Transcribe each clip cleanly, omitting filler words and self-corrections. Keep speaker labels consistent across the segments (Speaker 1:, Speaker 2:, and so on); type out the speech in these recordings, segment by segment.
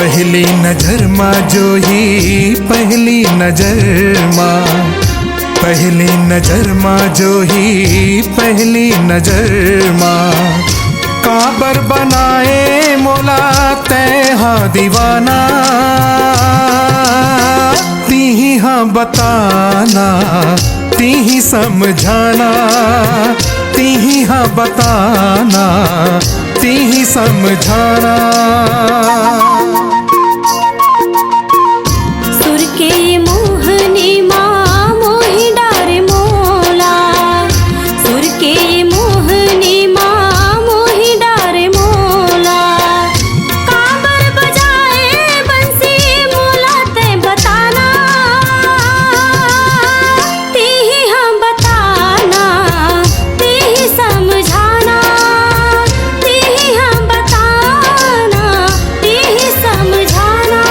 Speaker 1: पहली नजर माँ जो ही पहली नजर माँ, पहली नजर माँ जो ही पहली नजर माँ, काबर बनाए मोला तै हाँ दीवाना, ती ही हाँ बताना ती ही समझाना, ती ही हाँ बताना ती ही समझाना।
Speaker 2: सुर के मोहनी माँ मोहि डारे मोला, सुर के मोहनी माँ मोहि डारे मोला, काबर बजाए बंसी मोला ते बताना, ती ही हम बताना ती ही समझाना, ती ही हम बताना ती ही समझाना।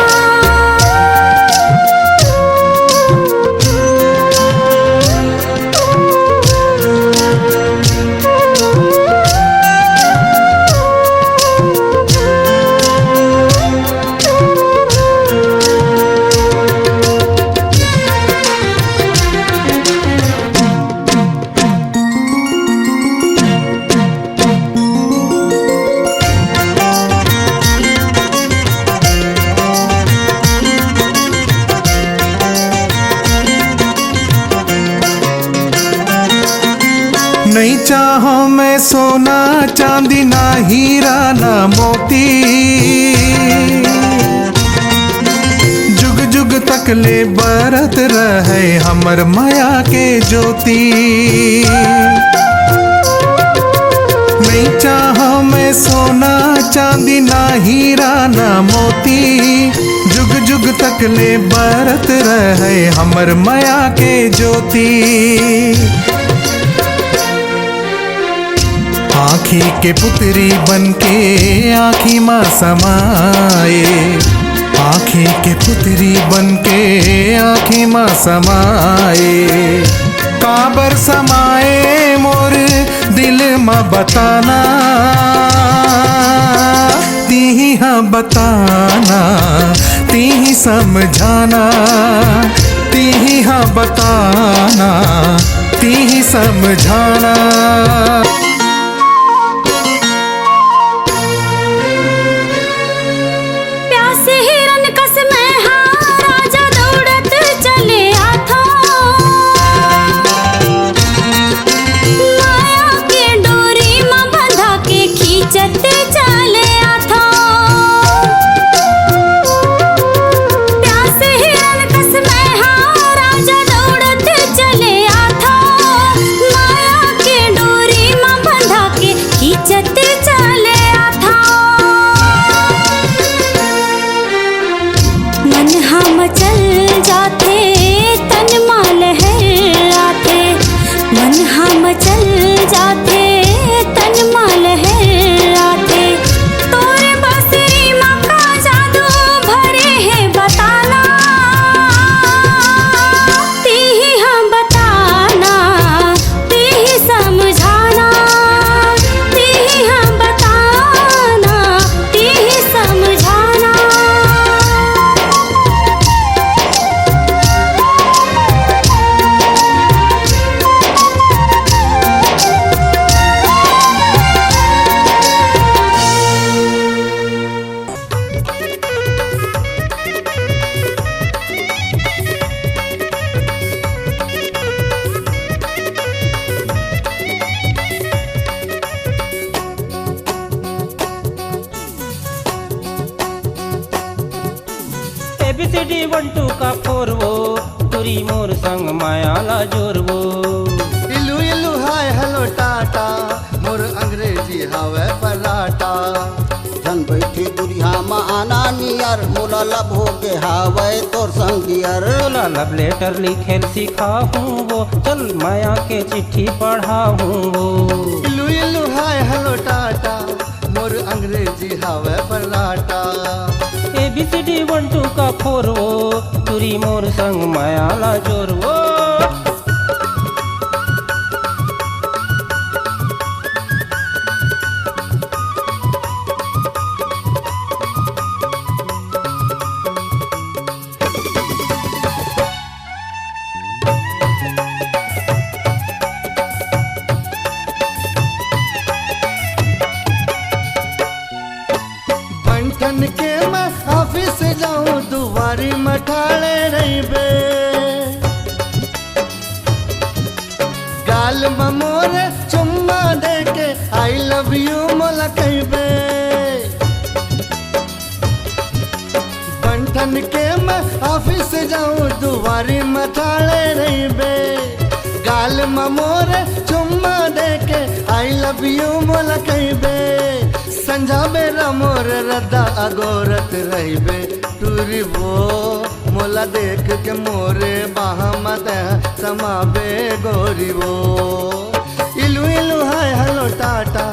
Speaker 1: नहीं चाहो मैं सोना चांदी ना हीरा ना मोती, जुग जुग तक ले बरत रहे हमर माया के ज्योति। नहीं चाहो मैं सोना चांदी ना हीरा ना मोती, जुग जुग तक ले बरत रहे हमर माया के ज्योति। आँखी के पुतरी बनके आँखी माँ समाए, आँखी के पुतरी बनके आँखी माँ समाए, काबर समाए मोर दिल माँ बताना, ती ही हाँ बताना ती ही समझाना, ती ही हाँ बताना ती ही समझाना।
Speaker 2: प्यासे हिरन कस में हाँ राजा दौड़त चले आथो, माया के डोरी में बंधा के खींचत चले आथो। प्यासे हिरन कस में हाँ राजा दौड़त चले आथो, माया के डोरी में बंधा के खींचत चले आथो। मन हम चल जाते तन माल है आते, मन हम चल जाते तन माल है आते, तोरे बसरी माँ का जादू भरे है बताना, ती ही हम बताना ती ही समझाना, ती ही हम बताना ती ही समझाना।
Speaker 3: ABCD 1 2 का 4 वो तुरी मोर संग माया ला जोरवो।
Speaker 4: इलू इलू हाय हेलो टाटा मोर अंग्रेजी हवे पराठा,
Speaker 5: धन बैठी दुरिहा में आना नियर मोला लब हो के हावे तोर संगियर।
Speaker 3: तोला लव लेटर लिखेल सिखाहूँ वो, चल माया के चिट्ठी पढ़ाहूँ वो।
Speaker 4: इलू इलू हाय हेलो टाटा मोर अंग्रेजी हवे पराठा,
Speaker 3: ABCD 1 2 का 4 वो तुरी मोर संग माया ला जोरवो।
Speaker 4: बंठन के मैं ऑफिस जाऊं दुआरी मठाड़े रही बे गाल मोरे चुम्मा दे के आई लव यू मोला कहबे बंठन के मैं ऑफिस जाऊं दुआरी मठाड़े रही बे गाल मोरे चुम्मा दे के आई लव यू मोला कहबे संझा बेरा मोर रद्दा अगोरत रहीबे टूरी वो मोला देख के मोरे बाहा मत समाबे गोरी वो इलू इलू हाय हेलो टाटा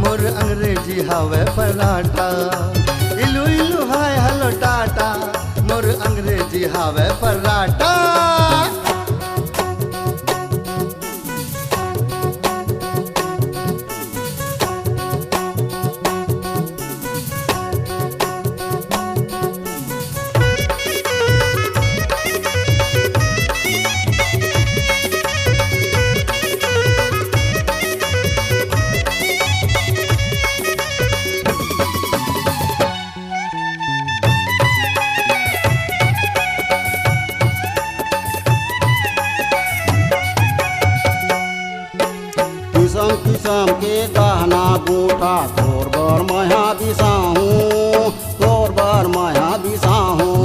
Speaker 4: मोर अंग्रेजी हवे पराठा इलू इलू हाय हेलो टाटा मोर अंग्रेजी हवे पराठा
Speaker 5: किसम किसम के गहना बूटा तोर बर महा बिसाहूँ तोर बर महा बिसाहूँ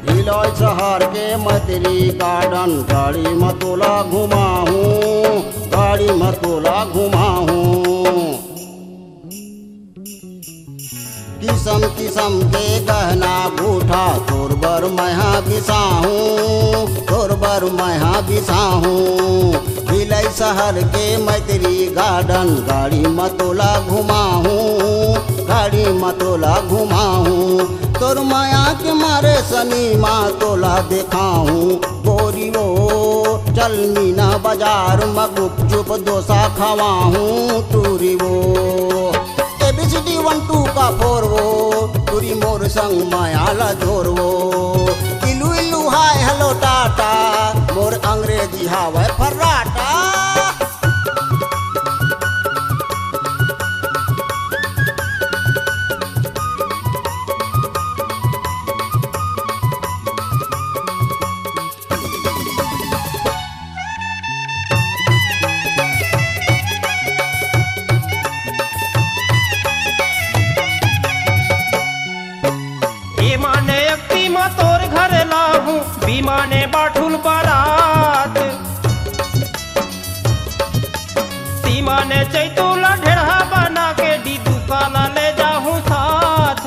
Speaker 5: भिलय शहर के मतरी गार्डन गाड़ी मतोला घुमाहूँ गाड़ी मतोला घुमाहूँ किसम किसम के गहना बूठा तोर बर महा बिसाहूँ तोर बर महा बिसाहूँ भिलई शहर के मैत्री गार्डन गाड़ी मतोला घुमाहूँ गाड़ी मतोला घुमाहूँ तोर माया के मारे सनीमा तोला देखाहूँ गोरी वो चल मीना बाजार में गुपचुप डोसा खवाहूँ टूरी वो ABCD 1 2 का 4 वो तुरी मोर संग मायाला जोर वो इलू इलू हाय हेलो टाटा मोर अंग्रेजी हवे पराठा
Speaker 3: माने बाठुल बारात सीमा ने चैतुला ढेढ़ा बना के डीदू काला ले जाहूँ साथ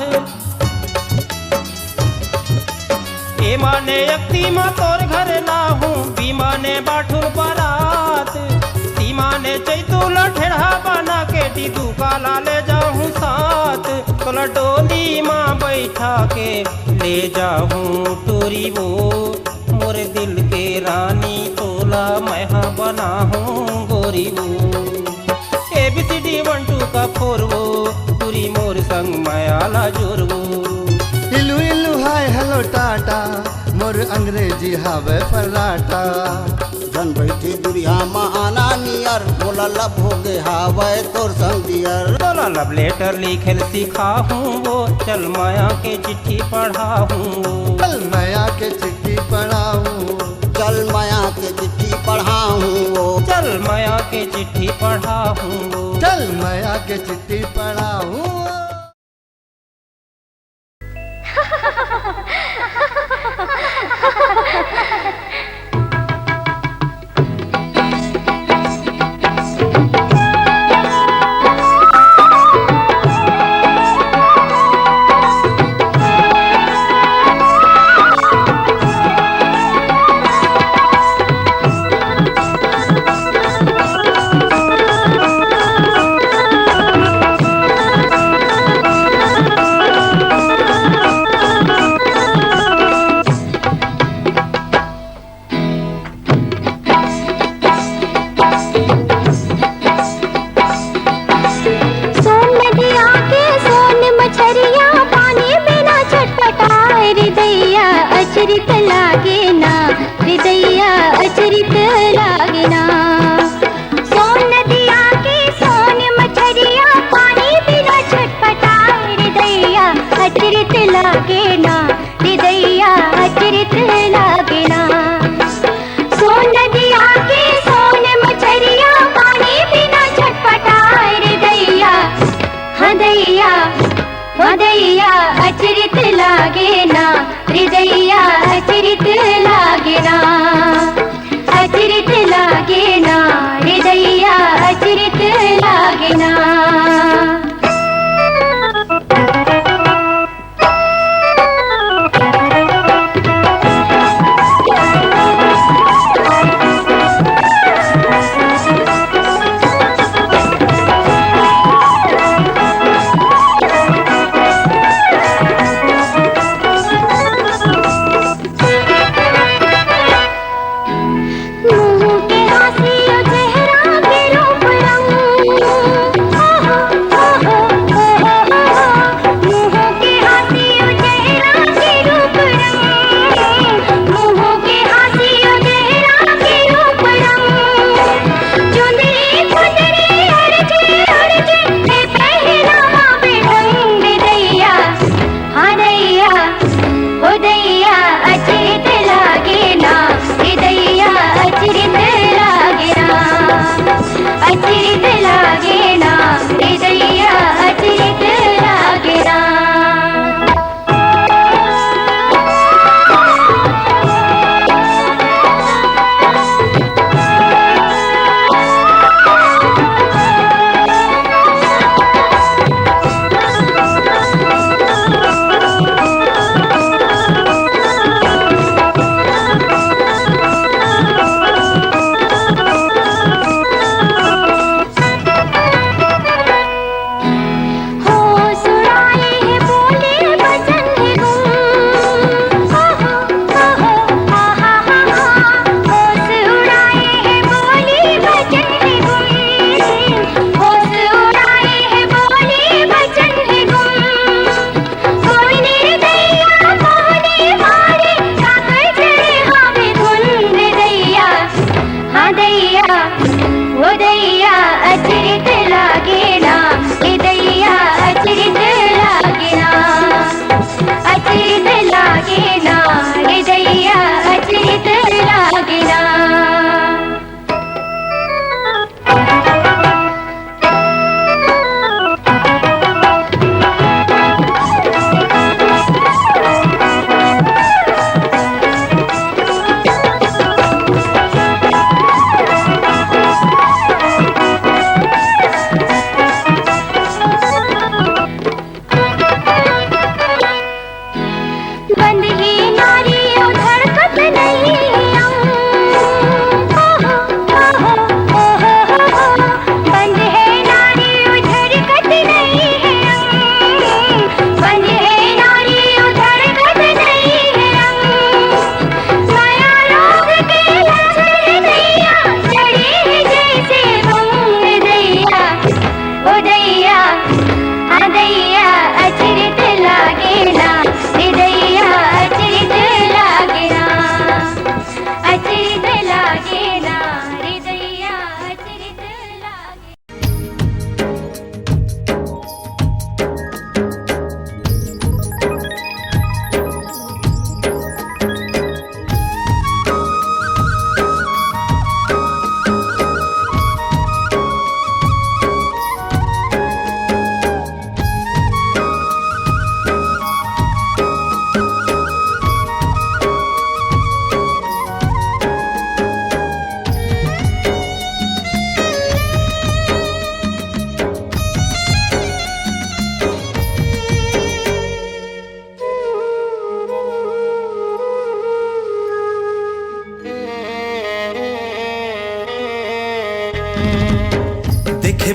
Speaker 3: ए माने यक्ति माँ तोर घर लाहूँ बीमा ने बाठुल बारात सीमा ने चैतुला ढेढ़ा बना के डीदू काला ले जाहूँ साथ तोला डोली माँ बैठा के ले जाहूँ टोरी वो मोरे दिल के रानी तोला मैं बना हूँ गोरी वो ABCD 1 2 का 4 वो पूरी मोर संग मायाला जोर वो
Speaker 4: इलू इलू हाय हेलो टाटा मोर अंग्रेजी हवे पराठा
Speaker 5: जन बैठी दुरिया महाना नियर बोला लब हो गे हावे तोर संग दियर
Speaker 3: तोला लव लेटर लिखल सिखा हूँ वो चल माया के चिट्ठी पढ़ा हूँ
Speaker 4: चल माया के चिट्ठी पढ़ाऊँ
Speaker 5: चल माया के चिट्ठी पढ़ाऊँ
Speaker 3: चल माया के चिट्ठी पढ़ा हूँ
Speaker 4: चल माया के चिट्ठी पढ़ाऊँ
Speaker 2: लागे ना हृदया अचरित लागे ना अचरित लागे ना हृदया अचरित लागे ना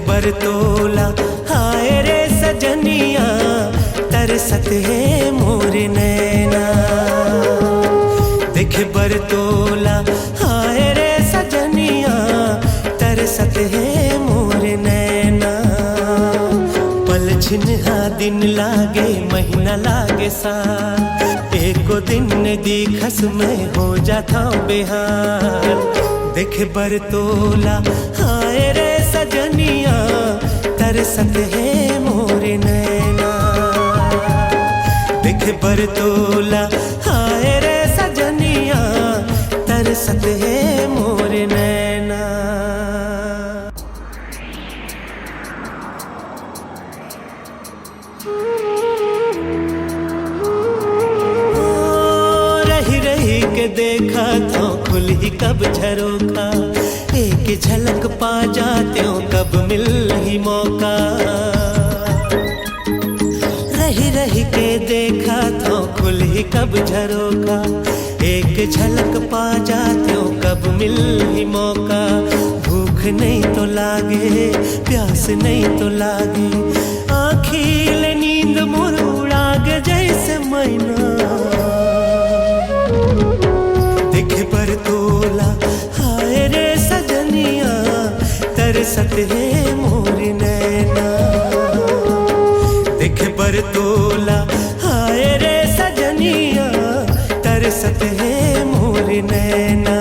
Speaker 6: बरतोला हाय रे सजनिया तरसत है मोर नैना देख बरतोला हाय रे सजनिया तरसत है मोर नैना पल छिन्हा दिन लागे महीना लागे साल एको दिन दिखस में हो जाता बेहाल देख बरतोला हाय रे सजनिया तरसत है मोर नैना देख बरतोला हाय रे सजनिया तरसत है मोर नैना। तो खुल ही कब झरोखा, एक झलक पा जाते हो कब मिल ही मौका। रही रही के देखा तो खुल ही कब झरोखा, एक झलक पा जाते हो कब मिल ही मौका। भूख नहीं तो लागे, प्यास नहीं तो लागे, आँखिल नींद मोर उड़ागे जैसे मैना। देखे पर तोला हाय रे सजनिया, तरसत है मोर नैना। देखे पर तोला हाय रे सजनिया, तरसत है मोर नैना।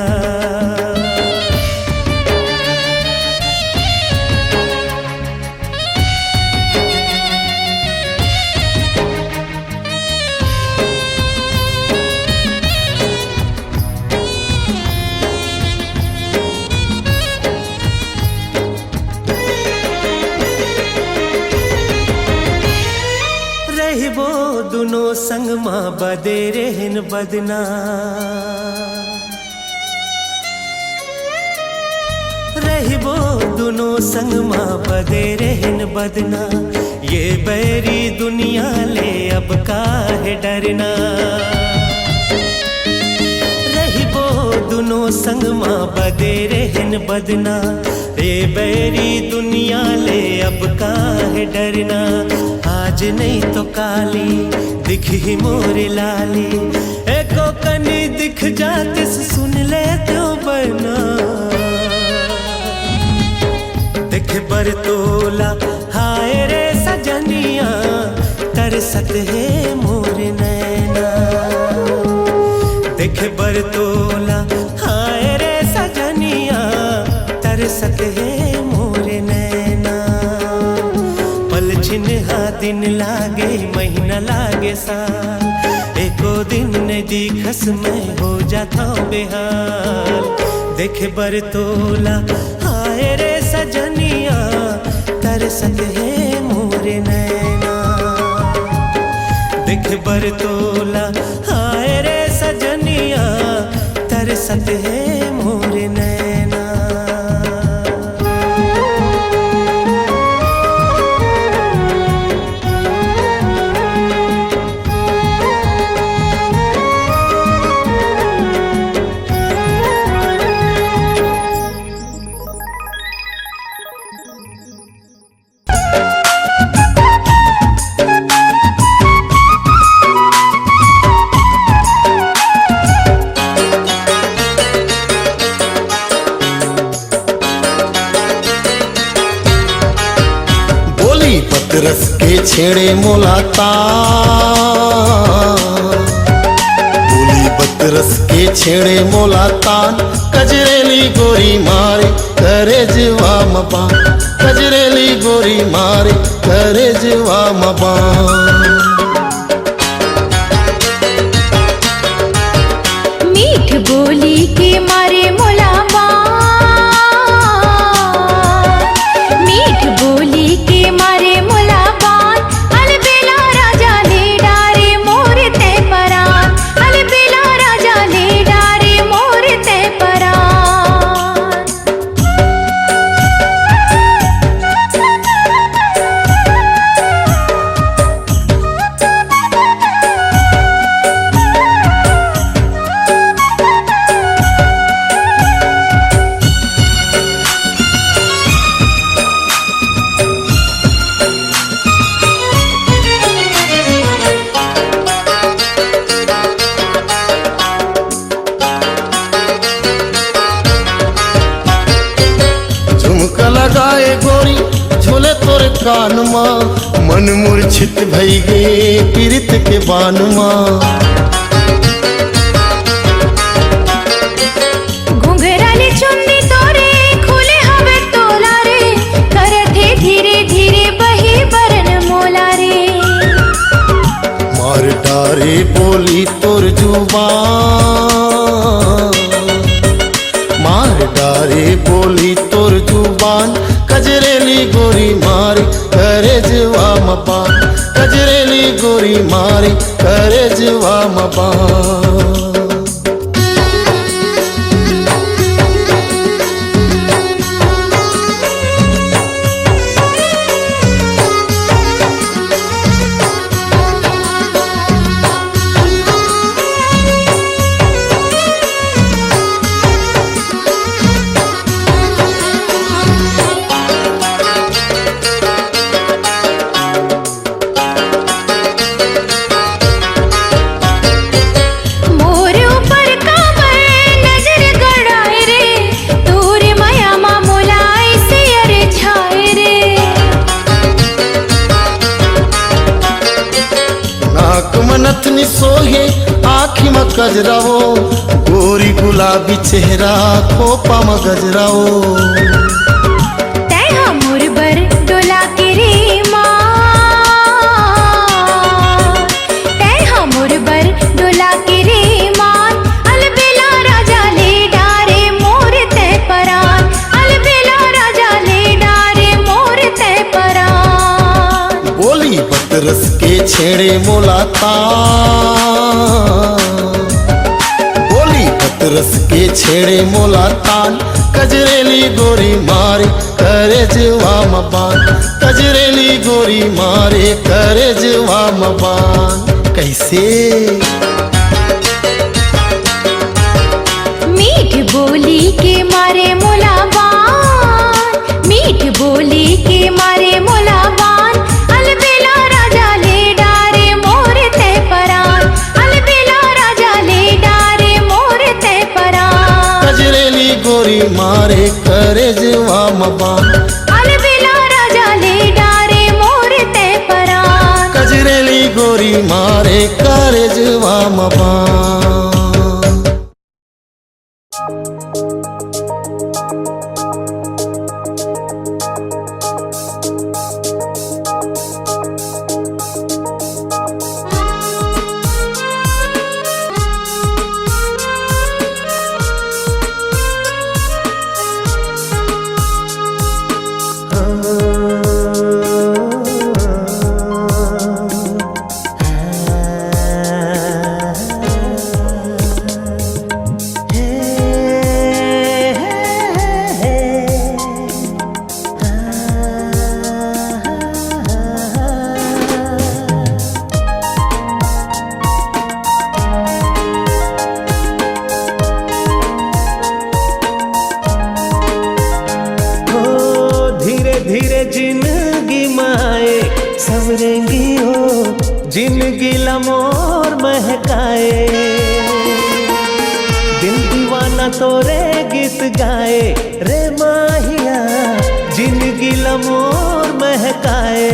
Speaker 6: रहिबो दुनो संग माँ बदे रहन बदना, रहिबो दुनो संग माँ बदे रहन बदना। ये बैरी दुनिया ले अब काहे डरना। रहिबो दुनो संग माँ बदे रहन बदना, ये बैरी दुनिया ले अब काहे डरना। आज नहीं तो काली दिख ही मोर लाली, एको कनी दिख जाते सुन ले तो बना। देखे बर तोला हाय रे सजनिया, तरसत है मोर नैना। देखे बर तोला हाय रे सजनिया, तरसत है मोर नैना। पल छिन हा दिन लागे महीना लागे साल, एको दिन ने दिखस में हो जाता बेहाल। देखे बर तोला हाय रे सजनिया, तरसत है मोर नैना। देखे बर तोला हाय रे सजनिया, तरसत है मोर नैना।
Speaker 7: रस के छेड़े मोलाता, बोली बतरस के छेड़े मोलातान। कजरेली गोरी मारे करे जीवा मबान, कजरेली गोरी मारे करे जीवा मबान।
Speaker 2: मीठ बोली के मारे मोलाबा, मीठ बोली के मारे मोलाबान। अलबेला राजा ले डारे मोर ते परान, अलबेला राजा ले डारे मोर ते परान।
Speaker 7: लगाए गोरी झोले तोरे कान माँ, मन मूर्छित भई गे पीरित के बान माँ।
Speaker 2: घुंघराले चुन्नी तोरे खुले हवे तोला रे, करथे धीरे धीरे बही बरन मोला रे।
Speaker 7: मार डारे बोली तोर जुबान, मार डारे बोली तोर जुबान। कजरेली गोरी मारी करे जीवा मबान, कजरेली गोरी मारी करे जीवा मबान। नथनी सोहे आँखी में कजराओ गोरी गुलाबी चेहरा खोपा में गजराओ
Speaker 2: तै हमर बर डोला के रे मान तै हमर बर डोला के रे मान अलबेला राजा ले डारे मोर तै परान अलबेला राजा ले डारे मोर तै परान
Speaker 7: बोली बदरस के छेड़े मोला तान बोली बदरस के छेड़े मोला तान कजरेली गोरी मारे करे जवा मबान कजरेली गोरी मारे करे जवा मबान कैसे
Speaker 2: मीठ बोली के मारे मोला बान मीठ बोली के मारे मोला बान अलबेला राजा ले डारे मोर तै परान अलबेला राजा ले डारे मोर तै परान
Speaker 7: कजरेली गोरी मारे करे जवा मबान
Speaker 2: अलबेला राजा ले डारे मोर तै परान
Speaker 7: कजरेली गोरी मारे करे जवा मबान
Speaker 6: सवरेंगी हो जिंदगी लमोर महकाए दिल दीवाना तोरे गीत गाए रे माहिया जिंदगी लमोर महकाए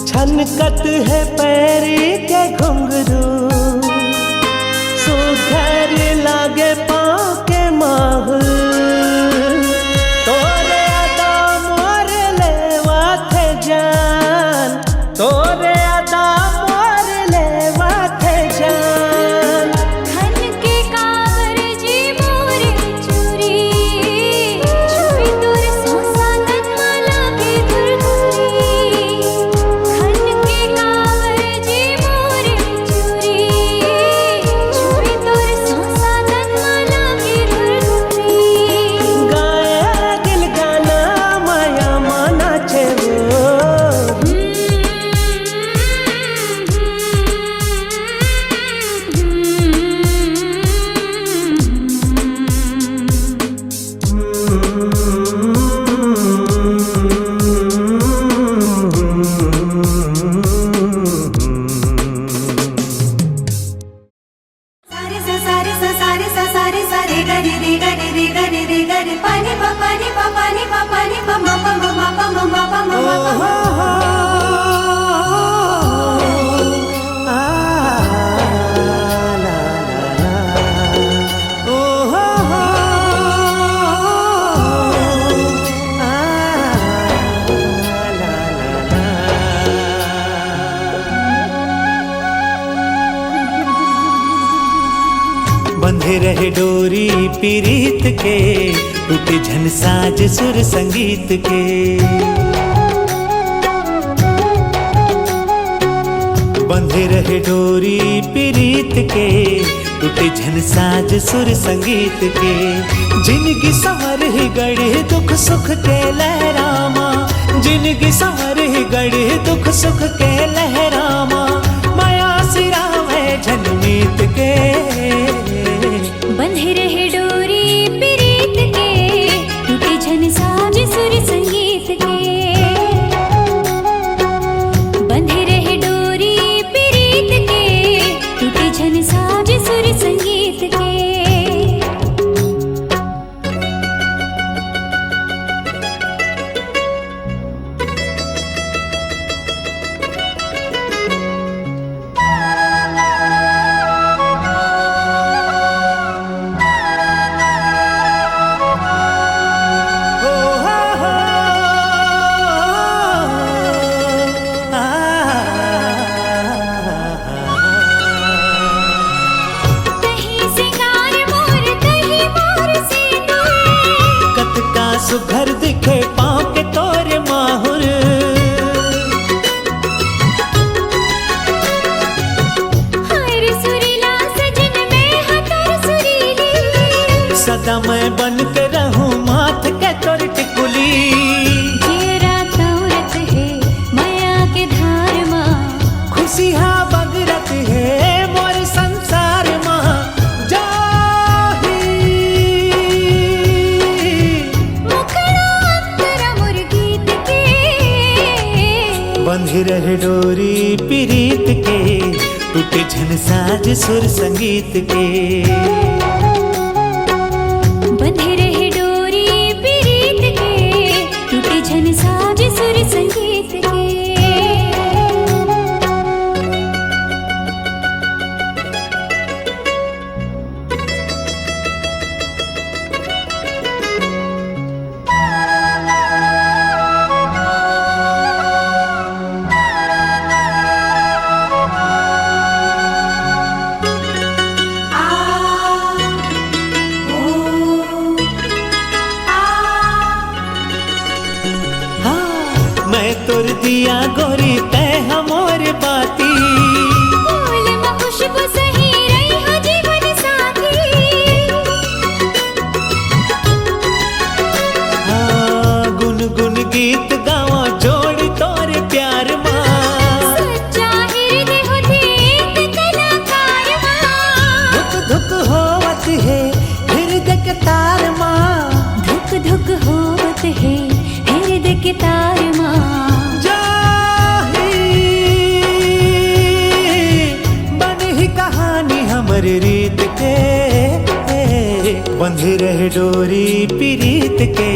Speaker 6: छनकत है पैरी के घुंघरू सुघर लागे पाँव के माहुल तोरे अदा मोर लेवा थे जान बंधे रहे डोरी पीरीत के, टूटे झन साज सुर संगीत के। बंधे रहे डोरी पीरीत के, टूटे झन साज सुर संगीत के। जिनकी संवर ही गढ़े दुख सुख के लहरामा, जिनकी संवर ही गढ़े दुख सुख के लहरामा, माया सिरा में झनमीत के।
Speaker 2: बंधे रहे डोरी पीरीत के, टूटे झन साज सुर संगीत के। बंधे रहे डोरी पीरीत के, टूटे झन साज सुर संगीत के।
Speaker 6: सुघर दिखे पाँव के तोरे माहुर,
Speaker 2: हर सुरीला सजन में हतर सुरीली,
Speaker 6: सदा मैं बन के रहूं माथ के तोर टिकुली।
Speaker 2: जेरा तौरत है माया के धार माँ,
Speaker 6: खुशी हा बगरत है मोर संसार माँ। बंधे रहे डोरी पीरीत के, टूटे झन साज सुर संगीत के।
Speaker 2: बंधे रहे डोरी पीरीत के, टूटे झन साज सुर संगीत के।
Speaker 6: तोर दिया गोरी तय हमोर बाती,
Speaker 2: फूल में खुशबू सही रही हो जीवन साथी।
Speaker 6: गुन गुन गीत गावा जोड़ी तोर प्यार माँ,
Speaker 2: सच्चा हृदय होते एक कलाकार माँ।
Speaker 6: धुक धुक होवत है हृदय के तार माँ,
Speaker 2: धुक धुक होवत है हृदय के तार माँ। हमरे रीत के, बंधे रहे डोरी पीरीत के,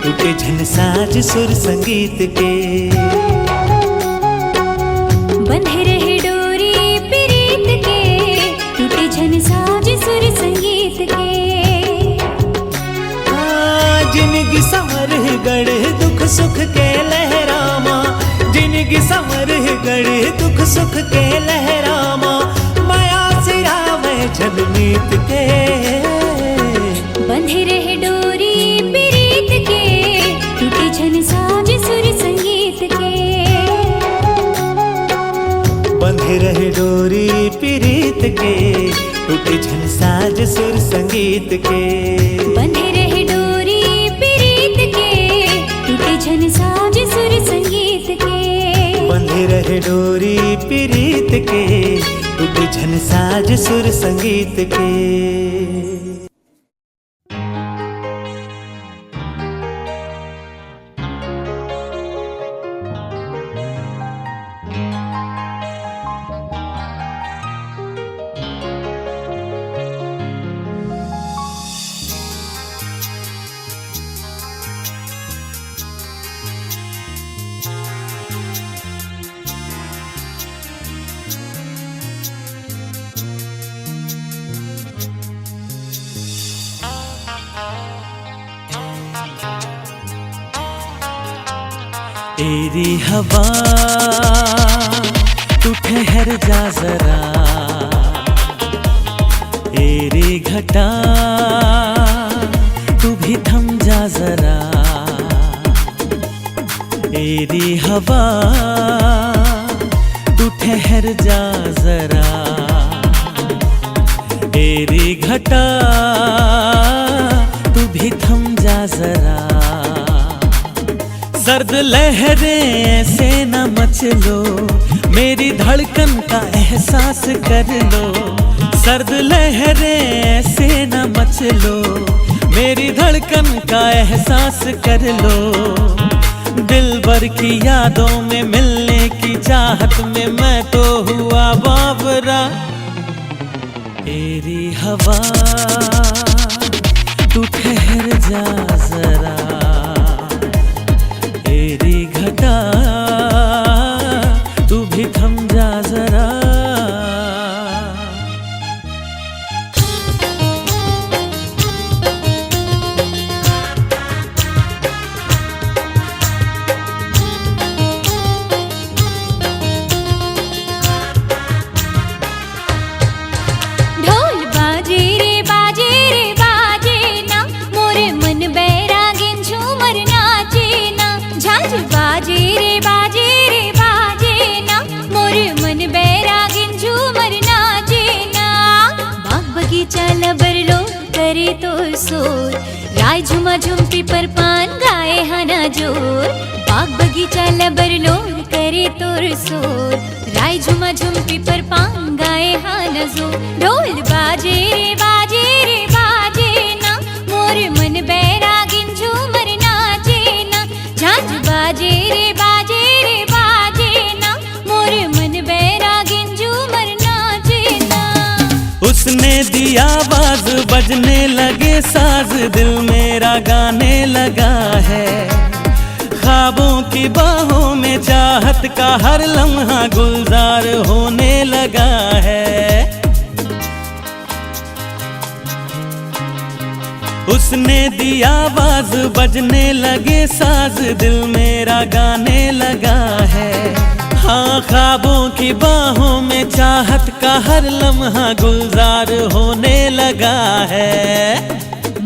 Speaker 2: टूटे झन साज सुर संगीत के। बंधे रहे डोरी पीरीत के, टूटे झन साज सुर संगीत के।
Speaker 6: जिनगी संवर गढ़े दुख सुख के लहरामा, जिनगी संवर गढ़े दुख सुख के लहरामा, झनमीत के।
Speaker 2: बंधे रहे डोरी पीरीत के, टूटे झन साज सुर संगीत के।
Speaker 6: बंधे रहे डोरी पीरीत के, टूटे झन साज सुर संगीत के।
Speaker 2: बंधे रहे डोरी पीरीत के, टूटे झन साज सुर संगीत के।
Speaker 6: बंधे रहे डोरी पीरीत के, टूटे झन साज सुर संगीत के। तेरी हवा तू ठहर जा जरा, एरी घटा तू भी थम जा जरा, एरी हवा तू ठहर जा जरा, एरी घटा तू भी थम जा जरा। सर्द लहरें ऐसे न मचलो, मेरी धड़कन का एहसास कर लो। सर्द लहरें ऐसे न मचलो, मेरी धड़कन का एहसास कर लो। दिलबर की यादों में मिलने की चाहत में मैं तो हुआ बावरा। एरी हवा तू ठहर जा जरा, एरी घटा तू भी थम जा जरा।
Speaker 2: ढोल बाजे रे बाजे रे बाजे ना, मोरे मन बैरागिन झूमर नाचे ना। झांझ बाजे रे बाजे रे बाजे ना, मोरे मन बैरागिन झूमर नाचे ना। बाग बगीचा लबरलो करे तो सोर, राय झुमा झुमती पर पान गाए हना जोर। बाग बगीचा लबरलो करे तोर सोर, राय झुमा झुमती पर पान गाए हना जोर। ढोल बाजे रे बाजे रे बाजे ना, मोर मन बैरागिन झूमर नाचे ना। झांझ बाजे रे बाजे ना, मोर मन बैरागिन झूमर नाचे ना।
Speaker 6: उसने दिया आवाज बजने लगे साज, दिल मेरा गाने लगा है। ख्वाबों की बाहों में चाहत का हर लम्हा गुलजार होने लगा है। उसने दिया आवाज बजने लगे साज, दिल मेरा गाने लगा है। हाँ, ख्वाबों की बाहों में चाहत का हर लम्हा गुलजार होने लगा है।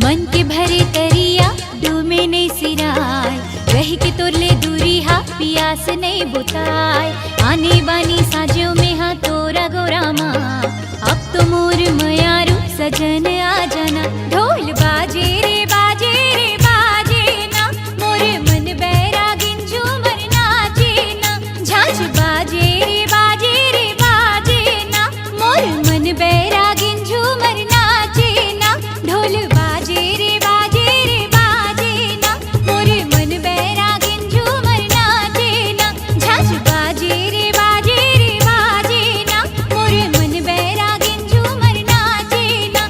Speaker 2: मन के भरे तरिया डूमे नहीं सिराय, रह के तोरले दूरी हा पियास नहीं बुताय। आने बानी साजों में हा तोरा गोरामा, अब तो मोर मयारू सजन आ जाना। ढोल बाजे रे बाजे ना, मोर मन बैरागिन झूमर नाचे ना। झांझ बाजे रे बाजे ना, मोर मन बैरागिन झूमर नाचे ना। ढोल बाजे रे बाजे ना, मोर मन बैरागिन झूमर नाचे ना। झांझ बाजे रे बाजे ना, मोर मन बैरागिन झूमर नाचे ना।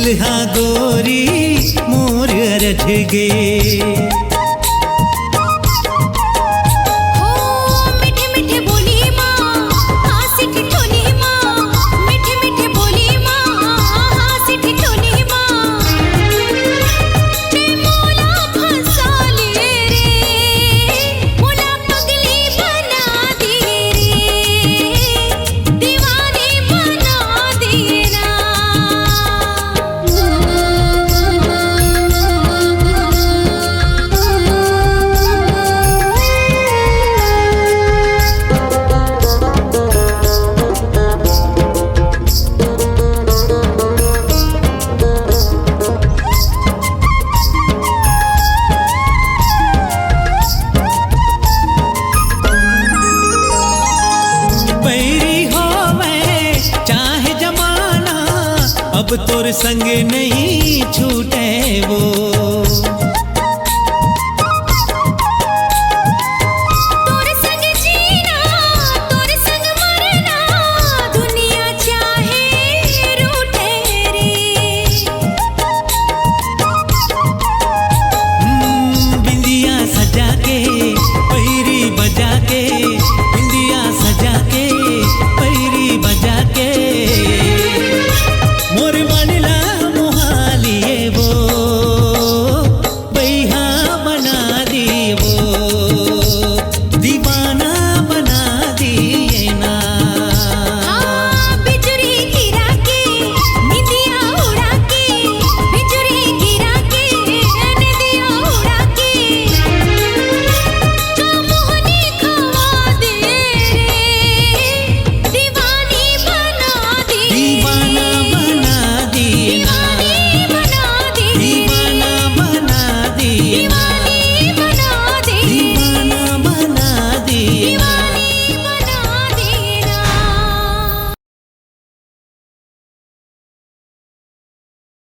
Speaker 6: दुल्हा गोरी मोर अरझ गे
Speaker 2: हो मीठे मीठे बोली माँ हासी ठिठोली माँ मीठे मीठे बोली माँ हासी ठिठोली माँ ते मोला फंसा लिए रे मोला पगली बना दिए रे दीवानी बना दिए ना
Speaker 6: बैरी होवे चाहे जमाना अब तोर संग नहीं छूटे वो
Speaker 2: तोर संग जीना तोर संग मरना दुनिया चाहे रूठे रे
Speaker 6: बिंदिया सजा के पैरी बजा के